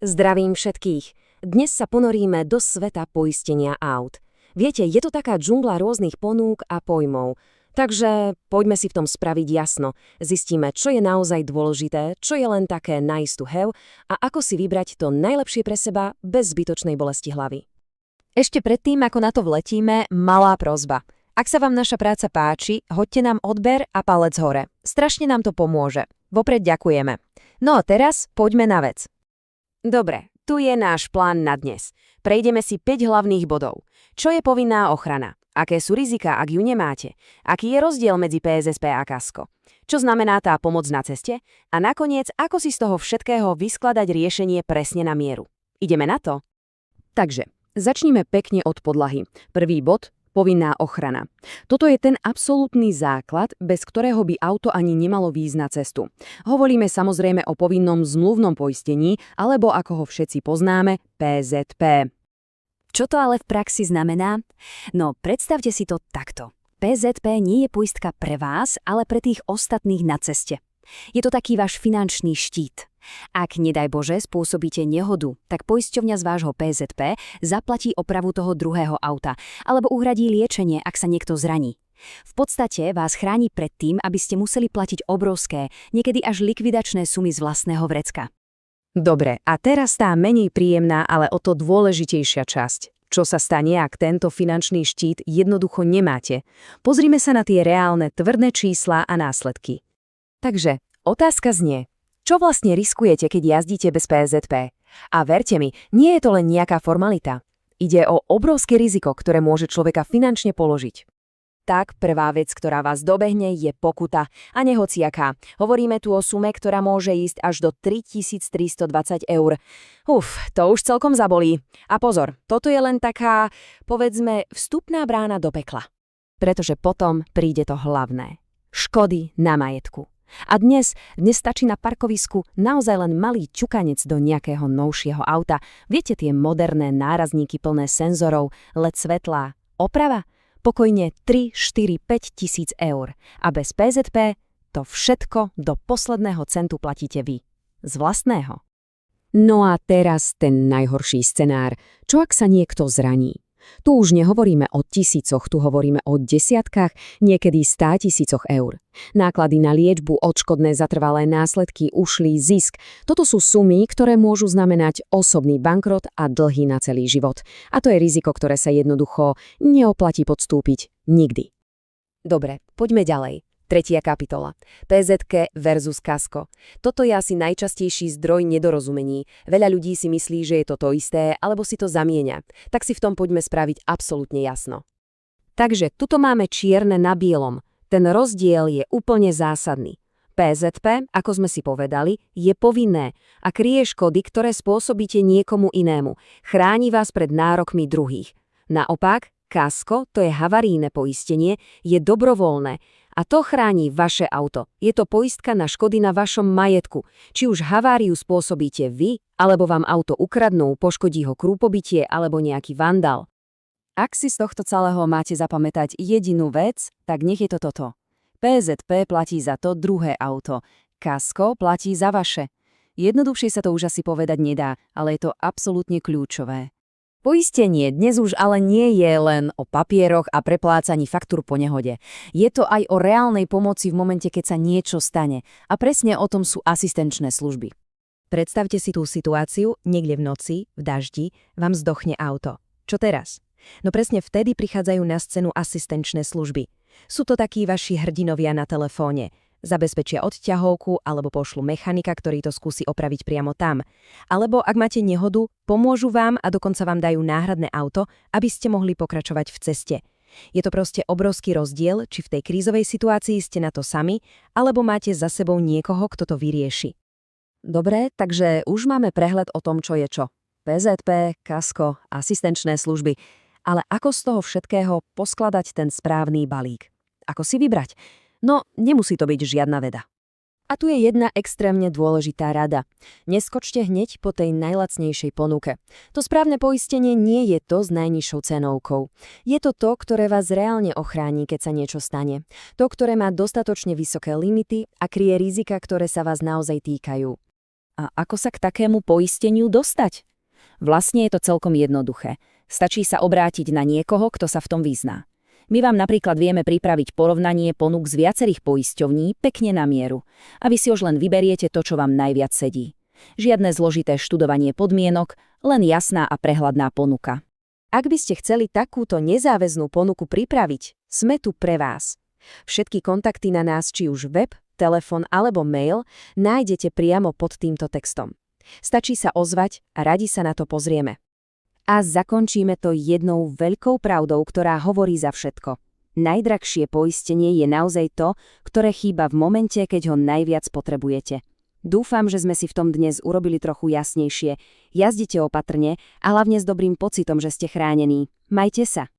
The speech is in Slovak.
Zdravím všetkých. Dnes sa ponoríme do sveta poistenia aut. Viete, je to taká džungla rôznych ponúk a pojmov. Takže poďme si v tom spraviť jasno. Zistíme, čo je naozaj dôležité, čo je len také nice to have a ako si vybrať to najlepšie pre seba bez zbytočnej bolesti hlavy. Ešte predtým, ako na to vletíme, malá prosba. Ak sa vám naša práca páči, hoďte nám odber a palec hore. Strašne nám to pomôže. Vopred ďakujeme. No a teraz poďme na vec. Dobre, tu je náš plán na dnes. Prejdeme si 5 hlavných bodov. Čo je povinná ochrana? Aké sú rizika, ak ju nemáte? Aký je rozdiel medzi PSSP a kasko? Čo znamená tá pomoc na ceste? A nakoniec, ako si z toho všetkého vyskladať riešenie presne na mieru? Ideme na to? Takže, začnime pekne od podlahy. Prvý bod. Povinná ochrana. Toto je ten absolútny základ, bez ktorého by auto ani nemalo výjsť na cestu. Hovoríme samozrejme o povinnom zmluvnom poistení, alebo ako ho všetci poznáme, PZP. Čo to ale v praxi znamená? No, predstavte si to takto. PZP nie je poistka pre vás, ale pre tých ostatných na ceste. Je to taký váš finančný štít. Ak, nedaj Bože, spôsobíte nehodu, tak poisťovňa z vášho PZP zaplatí opravu toho druhého auta alebo uhradí liečenie, ak sa niekto zraní. V podstate vás chráni pred tým, aby ste museli platiť obrovské, niekedy až likvidačné sumy z vlastného vrecka. Dobre, a teraz tá menej príjemná, ale o to dôležitejšia časť. Čo sa stane, ak tento finančný štít jednoducho nemáte? Pozrime sa na tie reálne tvrdé čísla a následky. Takže, otázka znie. Čo vlastne riskujete, keď jazdíte bez PZP? A verte mi, nie je to len nejaká formalita. Ide o obrovské riziko, ktoré môže človeka finančne položiť. Tak, prvá vec, ktorá vás dobehne, je pokuta. A nehociaká. Hovoríme tu o sume, ktorá môže ísť až do 3320 eur. To už celkom zabolí. A pozor, toto je len taká, povedzme, vstupná brána do pekla. Pretože potom príde to hlavné. Škody na majetku. A dnes stačí na parkovisku naozaj len malý ťukanec do nejakého novšieho auta. Viete, tie moderné nárazníky plné senzorov, LED svetlá. Oprava? Pokojne 3, 4, 5 tisíc eur. A bez PZP to všetko do posledného centu platíte vy. Z vlastného. No a teraz ten najhorší scenár. Čo ak sa niekto zraní? Tu už nehovoríme o tisícoch, tu hovoríme o desiatkách, niekedy 100 000 eur. Náklady na liečbu, odškodné za trvalé následky, ušlý zisk. Toto sú sumy, ktoré môžu znamenať osobný bankrot a dlhy na celý život. A to je riziko, ktoré sa jednoducho neoplatí podstúpiť nikdy. Dobre, poďme ďalej. Tretia kapitola. PZK versus kasko. Toto je asi najčastejší zdroj nedorozumení. Veľa ľudí si myslí, že je to isté, alebo si to zamieňa. Tak si v tom poďme spraviť absolútne jasno. Takže tuto máme čierne na bielom. Ten rozdiel je úplne zásadný. PZP, ako sme si povedali, je povinné a kryje škody, ktoré spôsobíte niekomu inému. Chráni vás pred nárokmi druhých. Naopak, kasko, to je havarijné poistenie, je dobrovoľné. A to chráni vaše auto. Je to poistka na škody na vašom majetku. Či už haváriu spôsobíte vy, alebo vám auto ukradnú, poškodí ho krúpobytie alebo nejaký vandal. Ak si z tohto celého máte zapamätať jedinú vec, tak nech je to toto. PZP platí za to druhé auto. Kasko platí za vaše. Jednoduchšie sa to už asi povedať nedá, ale je to absolútne kľúčové. Poistenie dnes už ale nie je len o papieroch a preplácaní faktúr po nehode. Je to aj o reálnej pomoci v momente, keď sa niečo stane. A presne o tom sú asistenčné služby. Predstavte si tú situáciu, niekde v noci, v daždi, vám zdochne auto. Čo teraz? No presne vtedy prichádzajú na scénu asistenčné služby. Sú to takí vaši hrdinovia na telefóne. Zabezpečia odťahovku alebo pošlu mechanika, ktorý to skúsi opraviť priamo tam. Alebo ak máte nehodu, pomôžu vám a dokonca vám dajú náhradné auto, aby ste mohli pokračovať v ceste. Je to proste obrovský rozdiel, či v tej krízovej situácii ste na to sami, alebo máte za sebou niekoho, kto to vyrieši. Dobre, takže už máme prehľad o tom, čo je čo. PZP, kasko, asistenčné služby. Ale ako z toho všetkého poskladať ten správny balík? Ako si vybrať? No, nemusí to byť žiadna veda. A tu je jedna extrémne dôležitá rada. Neskočte hneď po tej najlacnejšej ponuke. To správne poistenie nie je to s najnižšou cenovkou. Je to to, ktoré vás reálne ochráni, keď sa niečo stane. To, ktoré má dostatočne vysoké limity a kryje rizika, ktoré sa vás naozaj týkajú. A ako sa k takému poisteniu dostať? Vlastne je to celkom jednoduché. Stačí sa obrátiť na niekoho, kto sa v tom vyzná. My vám napríklad vieme pripraviť porovnanie ponúk z viacerých poisťovní pekne na mieru. A vy si už len vyberiete to, čo vám najviac sedí. Žiadne zložité študovanie podmienok, len jasná a prehľadná ponuka. Ak by ste chceli takúto nezáväznú ponuku pripraviť, sme tu pre vás. Všetky kontakty na nás, či už web, telefón alebo mail, nájdete priamo pod týmto textom. Stačí sa ozvať a radi sa na to pozrieme. A zakončíme to jednou veľkou pravdou, ktorá hovorí za všetko. Najdrahšie poistenie je naozaj to, ktoré chýba v momente, keď ho najviac potrebujete. Dúfam, že sme si v tom dnes urobili trochu jasnejšie. Jazdite opatrne a hlavne s dobrým pocitom, že ste chránení. Majte sa.